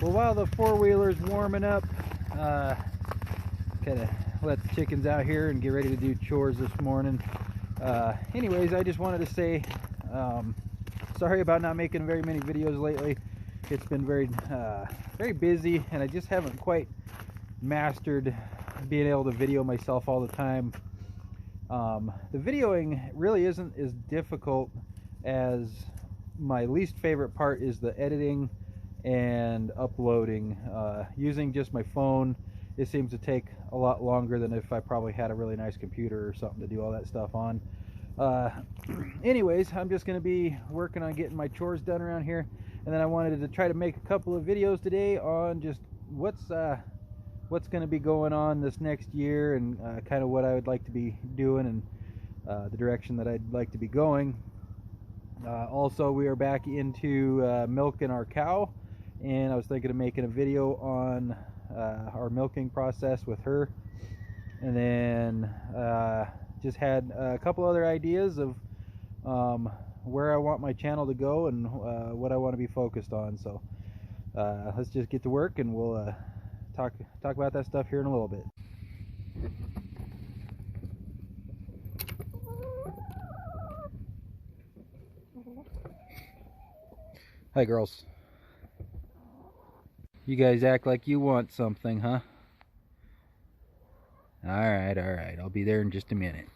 Well, while the four-wheeler's warming up, kind of let the chickens out here and get ready to do chores this morning. Anyways, I just wanted to say sorry about not making very many videos lately. It's been very busy, and I just haven't quite mastered being able to video myself all the time. The videoing really isn't as difficult as my least favorite part is the editing and uploading. Using just my phone, it seems to take a lot longer than if I probably had a really nice computer or something to do all that stuff on. Anyways, I'm just going to be working on getting my chores done around here, and then I wanted to try to make a couple of videos today on just what's going to be going on this next year, and kind of what I would like to be doing, and the direction that I'd like to be going. Also, we are back into milking our cow, and I was thinking of making a video on our milking process with her, and then just had a couple other ideas of where I want my channel to go and what I want to be focused on. So let's just get to work, and we'll talk about that stuff here in a little bit. Hi, girls. You guys act like you want something, huh? Alright, I'll be there in just a minute.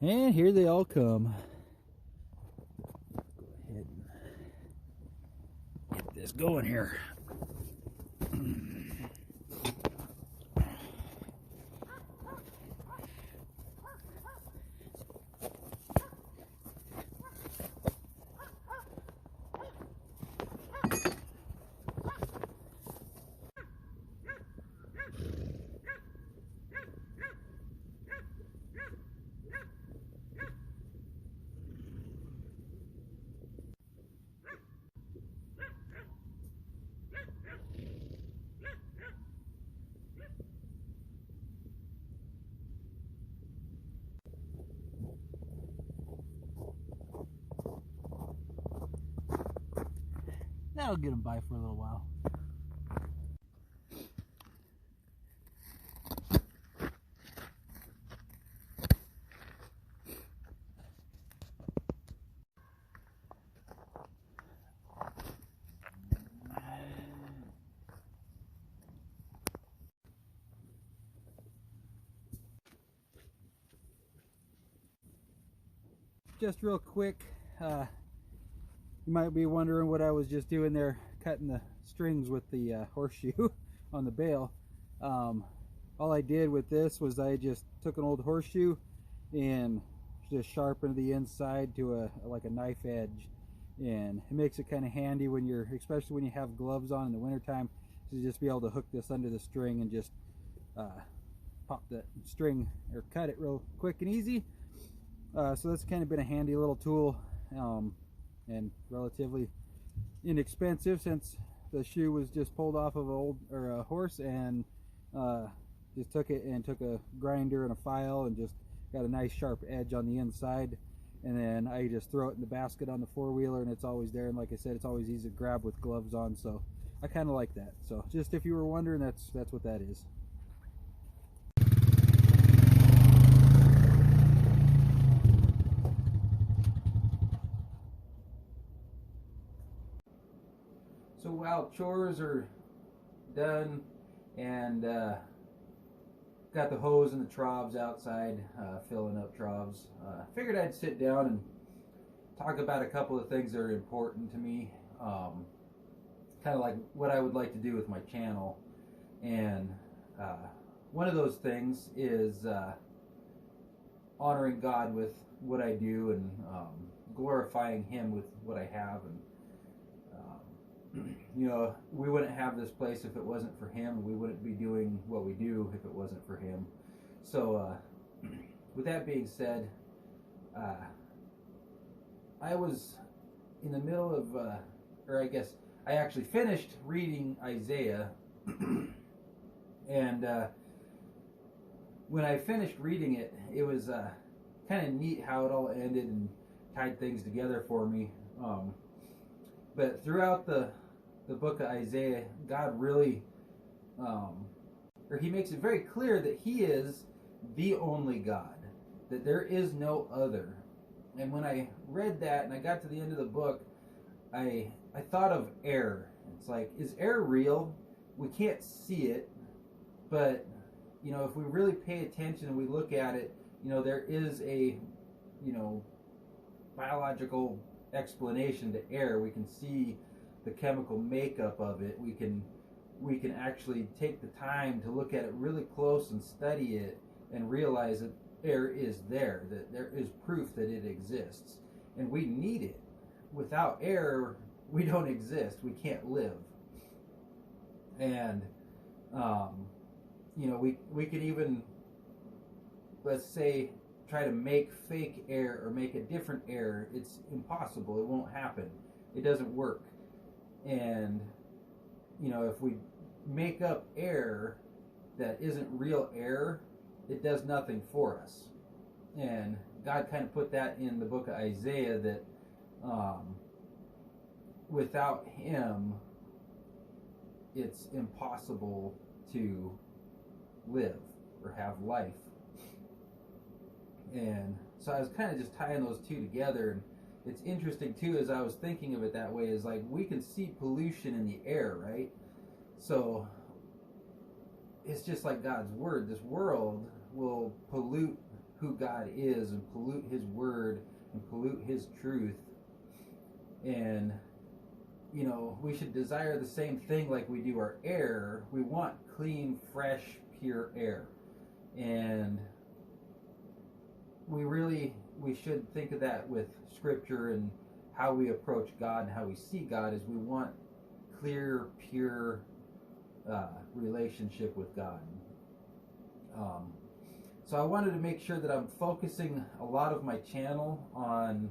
And here they all come. Go ahead and get this going here. That'll get them by for a little while. Just real quick, you might be wondering what I was just doing there, cutting the strings with the horseshoe on the bale. All I did with this was I just took an old horseshoe and just sharpened the inside to like a knife edge, and it makes it kind of handy when you're, especially when you have gloves on in the wintertime, to just be able to hook this under the string and just pop the string or cut it real quick and easy. So that's kind of been a handy little tool, and relatively inexpensive, since the shoe was just pulled off of a horse, and just took it and took a grinder and a file and just got a nice sharp edge on the inside, and then I just throw it in the basket on the four-wheeler, and it's always there. And like I said, it's always easy to grab with gloves on, so I kind of like that. So just if you were wondering, that's what that is. So while chores are done and got the hose and the troughs outside, filling up troughs. Figured I'd sit down and talk about a couple of things that are important to me, kind of like what I would like to do with my channel. And one of those things is honoring God with what I do, and glorifying Him with what I have. And you know, we wouldn't have this place if it wasn't for Him. We wouldn't be doing what we do if it wasn't for Him. So with that being said, I was in the middle of, or I guess I actually finished reading Isaiah, and when I finished reading it, it was kind of neat how it all ended and tied things together for me. But throughout the book of Isaiah, God really, or He makes it very clear that He is the only God, that there is no other. And when I read that and I got to the end of the book, I thought of air. It's like, is air real? We can't see it, but you know, if we really pay attention and we look at it, you know, there is a, you know, biological explanation to air. We can see the chemical makeup of it. We can actually take the time to look at it really close and study it and realize that air is there, that there is proof that it exists, and we need it. Without air, we don't exist. We can't live. And you know, we could even, let's say, try to make fake air or make a different air. It's impossible. It won't happen. It doesn't work. And you know, if we make up air that isn't real air, it does nothing for us. And God kind of put that in the book of Isaiah, that without Him, it's impossible to live or have life. And so I was kind of just tying those two together. And it's interesting too, as I was thinking of it that way, is like, we can see pollution in the air, right? So it's just like God's word. This world will pollute who God is, and pollute His word, and pollute His truth. And you know, we should desire the same thing like we do our air. We want clean, fresh, pure air. And we should think of that with Scripture, and how we approach God and how we see God, is we want clear, pure relationship with God. So I wanted to make sure that I'm focusing a lot of my channel on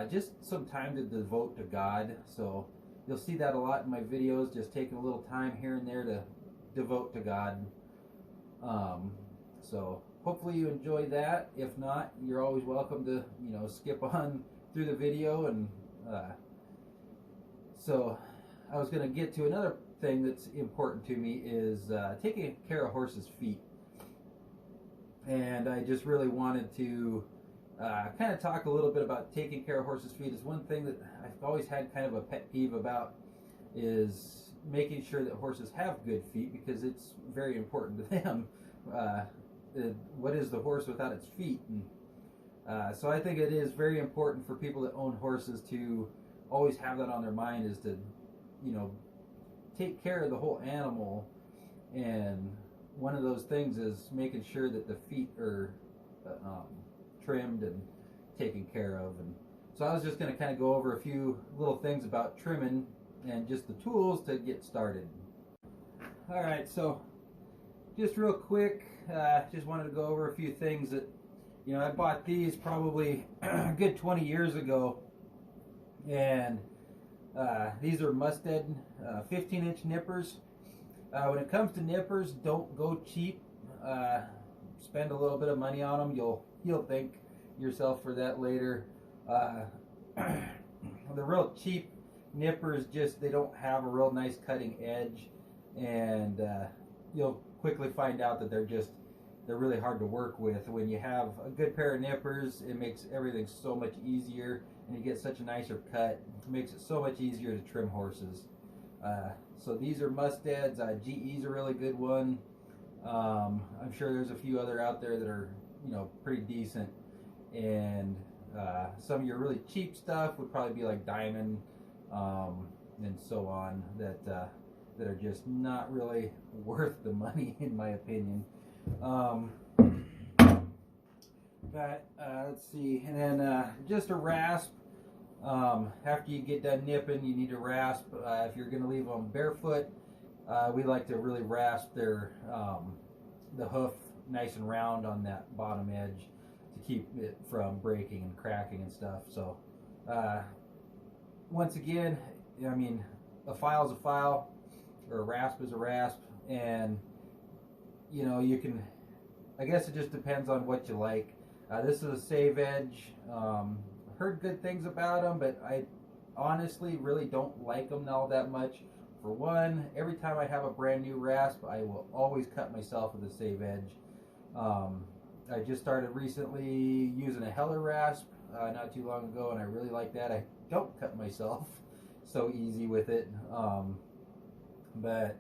just some time to devote to God. So you'll see that a lot in my videos, just taking a little time here and there to devote to God. So hopefully you enjoy that. If not, you're always welcome to, you know, skip on through the video. And so I was going to get to another thing that's important to me, is taking care of horses' feet. And I just really wanted to kind of talk a little bit about taking care of horses' feet. Is one thing that I've always had kind of a pet peeve about, is making sure that horses have good feet, because it's very important to them. What is the horse without its feet? And so I think it is very important for people that own horses to always have that on their mind, is to, you know, take care of the whole animal. And one of those things is making sure that the feet are trimmed and taken care of. And so I was just going to kind of go over a few little things about trimming and just the tools to get started. All right, so just real quick, just wanted to go over a few things that, you know, I bought these probably a good 20 years ago, and these are Mustad 15-inch nippers. When it comes to nippers, don't go cheap. Spend a little bit of money on them. You'll thank yourself for that later. The real cheap nippers, just, they don't have a real nice cutting edge, and you'll quickly find out that they're really hard to work with. When you have a good pair of nippers, it makes everything so much easier, and you get such a nicer cut. It makes it so much easier to trim horses. So these are Musteds. GE's a really good one. I'm sure there's a few other out there that are, you know, pretty decent. And some of your really cheap stuff would probably be like Diamond, and so on, that are just not really worth the money, in my opinion. But let's see, and then just a rasp. After you get done nipping, you need to rasp. If you're going to leave them barefoot, we like to really rasp their the hoof nice and round on that bottom edge to keep it from breaking and cracking and stuff. So once again, I mean, a file is a file, or a rasp is a rasp, and you know, you can, I guess it just depends on what you like. This is a Save Edge. Heard good things about them, but I honestly really don't like them all that much. For one, every time I have a brand new rasp, I will always cut myself with a Save Edge. I just started recently using a Heller rasp not too long ago, and I really like that. I don't cut myself so easy with it. But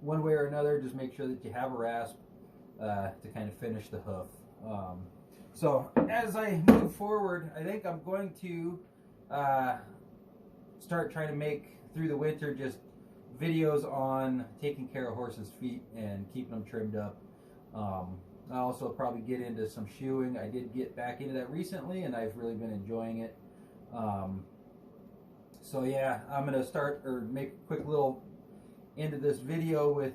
one way or another, just make sure that you have a rasp to kind of finish the hoof. So as I move forward, I think I'm going to start trying to make, through the winter, just videos on taking care of horses' feet and keeping them trimmed up. I also probably get into some shoeing. I did get back into that recently, and I've really been enjoying it. So yeah, I'm going to start, or make a quick little end of this video with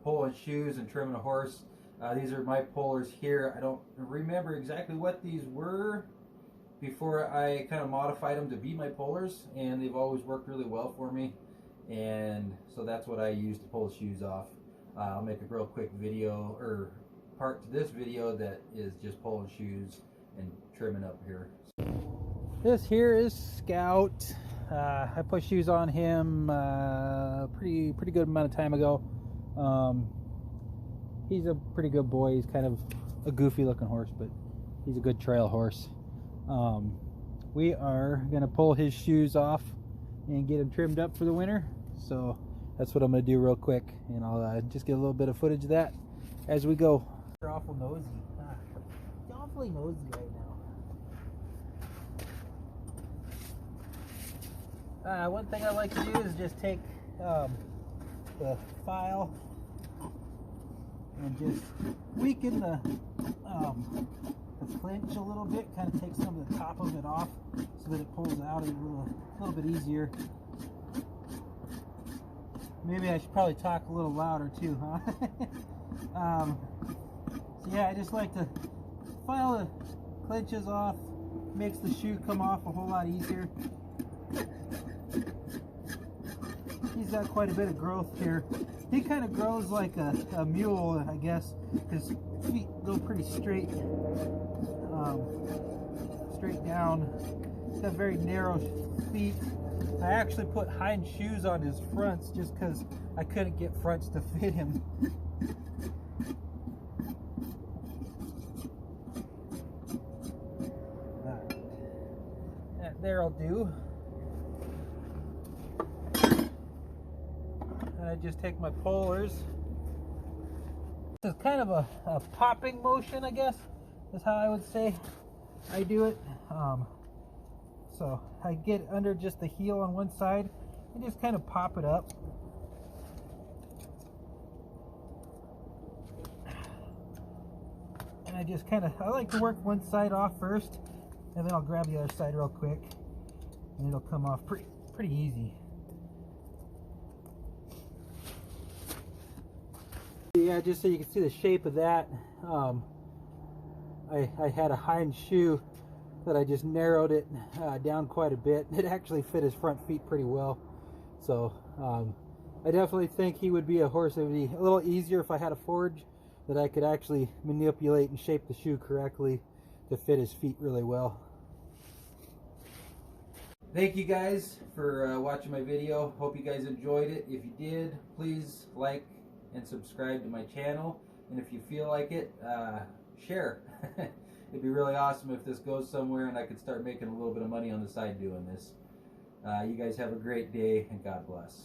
pulling shoes and trimming a horse. These are my pullers here. I don't remember exactly what these were before I kind of modified them to be my pullers, and they've always worked really well for me, and so that's what I use to pull the shoes off. I'll make a real quick video, or part to this video, that is just pulling shoes and trimming up here. This here is Scout. I put shoes on him pretty good amount of time ago. He's a pretty good boy. He's kind of a goofy looking horse, but he's a good trail horse. We are going to pull his shoes off and get him trimmed up for the winter. So that's what I'm going to do real quick, and I'll just get a little bit of footage of that as we go. You're awful nosy. You're awfully nosy right now. One thing I like to do is just take the file and just weaken the clinch a little bit, kind of take some of the top of it off so that it pulls out a little bit easier. Maybe I should probably talk a little louder too, huh? So yeah, I just like to file the clinches off, makes the shoe come off a whole lot easier. He's got quite a bit of growth here. He kind of grows like a mule, I guess. His feet go pretty straight down. He's got very narrow feet. I actually put hind shoes on his fronts just because I couldn't get fronts to fit him. That there'll do. I just take my pullers. This is kind of a popping motion, I guess, is how I would say I do it. So I get under just the heel on one side and just kind of pop it up. And I just kind of, I like to work one side off first, and then I'll grab the other side real quick, and it'll come off pretty easy. Yeah, just so you can see the shape of that, I had a hind shoe that I just narrowed it down quite a bit. It actually fit his front feet pretty well. So I definitely think he would be a horse that would be a little easier if I had a forge that I could actually manipulate and shape the shoe correctly to fit his feet really well. Thank you guys for watching my video. Hope you guys enjoyed it. If you did, please like and subscribe to my channel, and if you feel like it, share. It'd be really awesome if this goes somewhere and I could start making a little bit of money on the side doing this. You guys have a great day, and God bless.